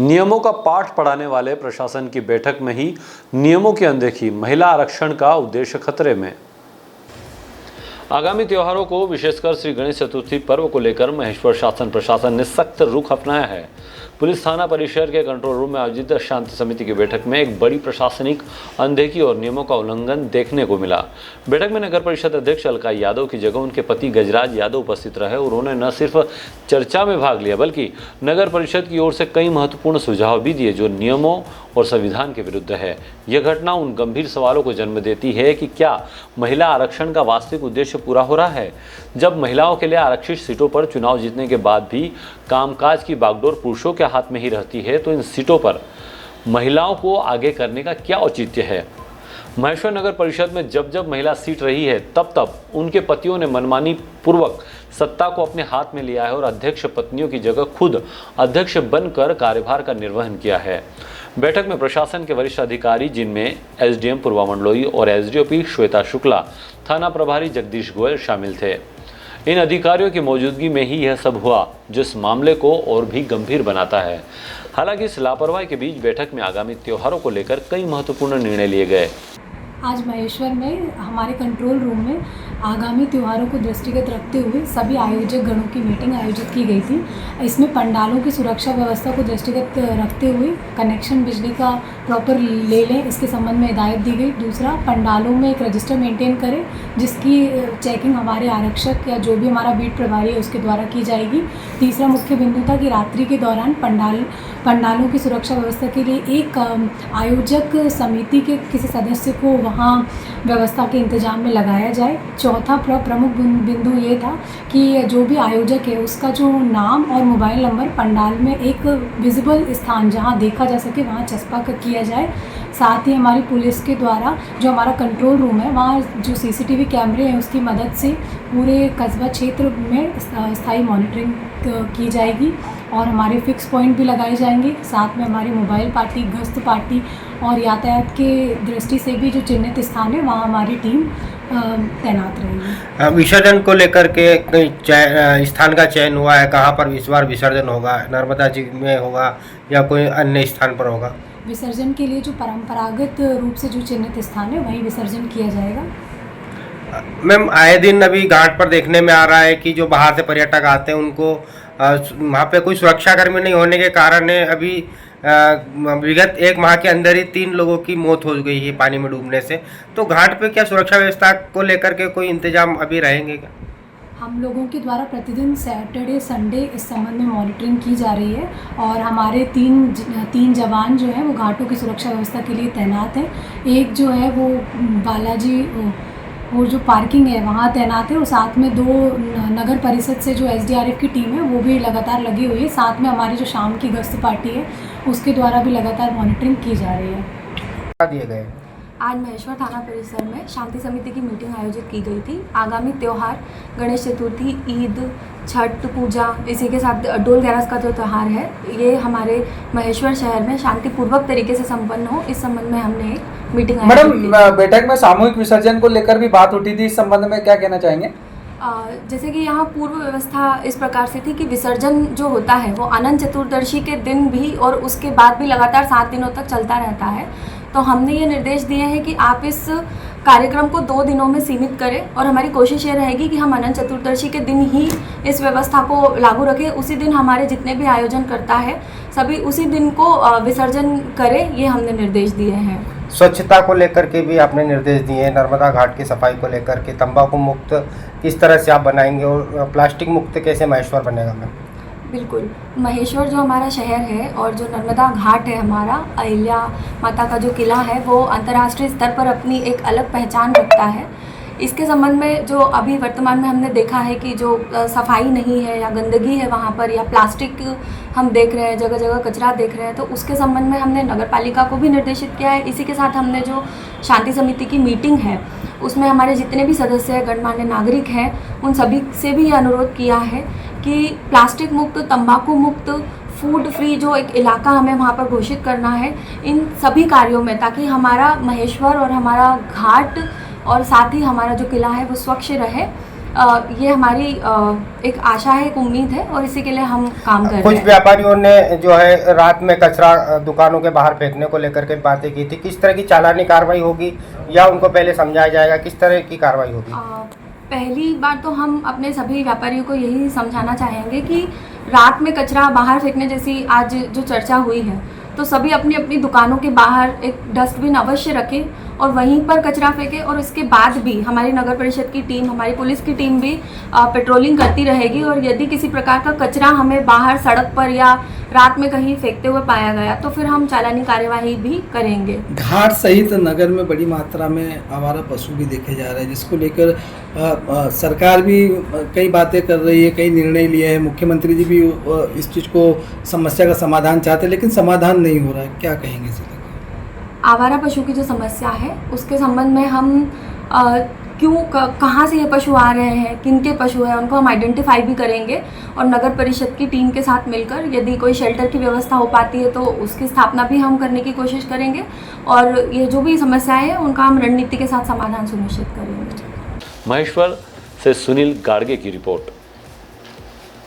नियमों का पाठ पढ़ाने वाले प्रशासन की बैठक में ही नियमों की अनदेखी, महिला आरक्षण का उद्देश्य खतरे में। आगामी त्योहारों को विशेषकर श्री गणेश चतुर्थी पर्व को लेकर महेश्वर शासन प्रशासन ने सख्त रुख अपनाया है। पुलिस थाना परिसर के कंट्रोल रूम में आयोजित शांति समिति की बैठक में एक बड़ी प्रशासनिक अनदेखी और नियमों का उल्लंघन देखने को मिला। बैठक में नगर परिषद अध्यक्ष अलका यादव की जगह उनके पति गजराज यादव उपस्थित रहे और उन्होंने न सिर्फ चर्चा में भाग लिया बल्कि नगर परिषद की ओर से कई महत्वपूर्ण सुझाव भी दिए जो नियमों और संविधान के विरुद्ध है। यह घटना उन गंभीर सवालों को जन्म देती है कि क्या महिला आरक्षण का वास्तविक उद्देश्य पूरा हो रहा है। जब महिलाओं के लिए आरक्षित सीटों पर चुनाव जीतने के बाद भी कामकाज की बागडोर पुरुषों के हाथ में ही रहती है, तो इन सीटों पर महिलाओं को आगे करने का क्या औचित्य है। महेश्वर नगर परिषद में जब जब महिला सीट रही है तब तब उनके पतियों ने मनमानी पूर्वक सत्ता को अपने हाथ में लिया है और अध्यक्ष पत्नियों की जगह खुद अध्यक्ष बनकर कार्यभार का निर्वहन किया है। बैठक में प्रशासन के वरिष्ठ अधिकारी जिनमें एसडीएम पूर्वा मंडलोई और एसडीओपी श्वेता शुक्ला, थाना प्रभारी जगदीश गोयल शामिल थे। इन अधिकारियों की मौजूदगी में ही यह सब हुआ जिस मामले को और भी गंभीर बनाता है। हालांकि इस लापरवाही के बीच बैठक में आगामी त्योहारों को लेकर कई महत्वपूर्ण निर्णय लिए गए। आज महेश्वर में हमारे कंट्रोल रूम में आगामी त्योहारों को दृष्टिगत रखते हुए सभी आयोजक गणों की मीटिंग आयोजित की गई थी। इसमें पंडालों की सुरक्षा व्यवस्था को दृष्टिगत रखते हुए कनेक्शन बिजली का प्रॉपर ले लें, इसके संबंध में हिदायत दी गई। दूसरा, पंडालों में एक रजिस्टर मेंटेन करें जिसकी चेकिंग हमारे आरक्षक या जो भी हमारा बीट प्रभारी है उसके द्वारा की जाएगी। तीसरा मुख्य बिंदु था कि रात्रि के दौरान पंडालों की सुरक्षा व्यवस्था के लिए एक आयोजक समिति के किसी सदस्य को वहाँ व्यवस्था के इंतजाम में लगाया जाए। चौथा प्रमुख बिंदु ये था कि जो भी आयोजक है उसका जो नाम और मोबाइल नंबर पंडाल में एक विजिबल स्थान जहाँ देखा जा सके वहाँ चस्पा किया जाए। साथ ही हमारी पुलिस के द्वारा जो हमारा कंट्रोल रूम है वहाँ जो सीसीटीवी कैमरे हैं उसकी मदद से पूरे कस्बा क्षेत्र में स्थायी मॉनिटरिंग की जाएगी और हमारे फिक्स पॉइंट भी लगाए जाएंगे। साथ में हमारी मोबाइल पार्टी, गश्त पार्टी और यातायात के दृष्टि से भी जो चिन्हित स्थान है वहाँ हमारी टीम तैनात रहेगी। विसर्जन को लेकर के स्थान का चयन हुआ है, कहाँ पर इस बार विसर्जन होगा? नर्मदा जी में होगा या कोई अन्य स्थान पर होगा? विसर्जन के लिए जो परंपरागत रूप से जो चिन्हित स्थान है वहीं विसर्जन किया जाएगा। मैम, आए दिन अभी घाट पर देखने में आ रहा है कि जो बाहर से पर्यटक आते हैं उनको वहाँ पे कोई सुरक्षाकर्मी नहीं होने के कारण अभी विगत एक माह के अंदर ही 3 लोगों की मौत हो गई है पानी में डूबने से। तो घाट पे क्या सुरक्षा व्यवस्था को लेकर के कोई इंतजाम अभी रहेंगे क्या? हम लोगों के द्वारा प्रतिदिन सैटरडे संडे इस संबंध में मॉनिटरिंग की जा रही है और हमारे तीन जवान जो हैं वो घाटों की सुरक्षा व्यवस्था के लिए तैनात हैं। एक जो है वो बालाजी और जो पार्किंग है वहाँ तैनात है और साथ में 2 नगर परिषद से जो एसडीआरएफ की टीम है वो भी लगातार लगी हुई है। साथ में हमारी जो शाम की गश्त पार्टी है उसके द्वारा भी लगातार मॉनिटरिंग की जा रही है। दिए गए आज महेश्वर थाना परिसर में शांति समिति की मीटिंग आयोजित की गई थी। आगामी त्यौहार गणेश चतुर्थी, ईद, छठ पूजा, इसी के साथ डोल ग्यारस का जो त्यौहार है ये हमारे महेश्वर शहर में शांतिपूर्वक तरीके से संपन्न हो, इस संबंध में हमने एक मीटिंग मैडम, बैठक में सामूहिक विसर्जन को लेकर भी बात उठी थी, इस संबंध में क्या कहना चाहेंगे? जैसे कि यहाँ पूर्व व्यवस्था इस प्रकार से थी कि विसर्जन जो होता है वो अनंत चतुर्दशी के दिन भी और उसके बाद भी लगातार 7 दिनों तक चलता रहता है। तो हमने ये निर्देश दिए हैं कि आप इस कार्यक्रम को 2 दिनों में सीमित करें और हमारी कोशिश ये रहेगी कि हम अनंत चतुर्दशी के दिन ही इस व्यवस्था को लागू रखें। उसी दिन हमारे जितने भी आयोजन करता है सभी उसी दिन को विसर्जन करें, ये हमने निर्देश दिए हैं। स्वच्छता को लेकर के भी आपने निर्देश दिए हैं, नर्मदा घाट की सफाई को लेकर के, तंबाकू मुक्त किस तरह से आप बनाएंगे और प्लास्टिक मुक्त कैसे महेश्वर बनेगा? मैम, बिल्कुल, महेश्वर जो हमारा शहर है और जो नर्मदा घाट है हमारा, अहिल्या माता का जो किला है वो अंतर्राष्ट्रीय स्तर पर अपनी एक अलग पहचान रखता है। इसके संबंध में जो अभी वर्तमान में हमने देखा है कि जो सफाई नहीं है या गंदगी है वहाँ पर या प्लास्टिक हम देख रहे हैं, जगह जगह कचरा देख रहे हैं, तो उसके संबंध में हमने नगर पालिका को भी निर्देशित किया है। इसी के साथ हमने जो शांति समिति की मीटिंग है उसमें हमारे जितने भी सदस्य हैं, गणमान्य नागरिक हैं, उन सभी से भी ये अनुरोध किया है कि प्लास्टिक मुक्त, तंबाकू मुक्त, फूड फ्री जो एक इलाका हमें वहाँ पर घोषित करना है इन सभी कार्यों में, ताकि हमारा महेश्वर और हमारा घाट और साथ ही हमारा जो किला है वो स्वच्छ रहे। ये हमारी एक आशा है, एक उम्मीद है और इसी के लिए हम काम कर रहे कुछ हैं। व्यापारियों ने जो है रात में कचरा दुकानों के बाहर फेंकने को लेकर के बातें की थी, किस तरह की चालानी कार्रवाई होगी या उनको पहले समझाया जाएगा, किस तरह की कार्रवाई होगी? पहली बार तो हम अपने सभी व्यापारियों को यही समझाना चाहेंगे कि रात में कचरा बाहर फेंकने जैसी आज जो चर्चा हुई है, तो सभी अपनी अपनी दुकानों के बाहर एक डस्टबिन अवश्य रखें और वहीं पर कचरा फेंकें। और इसके बाद भी हमारी नगर परिषद की टीम, हमारी पुलिस की टीम भी पेट्रोलिंग करती रहेगी और यदि किसी प्रकार का कचरा हमें बाहर सड़क पर या रात में कहीं फेंकते हुए पाया गया तो फिर हम चालानी कार्यवाही भी करेंगे। घाट सहित नगर में बड़ी मात्रा में आवारा पशु भी देखे जा रहे हैं, जिसको लेकर सरकार भी कई बातें कर रही है, कई निर्णय लिए हैं। मुख्यमंत्री जी भी इस चीज़ को, समस्या का समाधान चाहते हैं, लेकिन समाधान नहीं हो रहा है। क्या कहेंगे इसे लेकर? आवारा पशु की जो समस्या है उसके संबंध में हम कहाँ से ये पशु आ रहे हैं, किनके पशु हैं, उनको हम आइडेंटिफाई भी करेंगे और नगर परिषद की टीम के साथ मिलकर यदि कोई शेल्टर की व्यवस्था हो पाती है तो उसकी स्थापना भी हम करने की कोशिश करेंगे और ये जो भी समस्याएं हैं उनका हम रणनीति के साथ समाधान सुनिश्चित करेंगे। महेश्वर से सुनील गाड़गे की रिपोर्ट।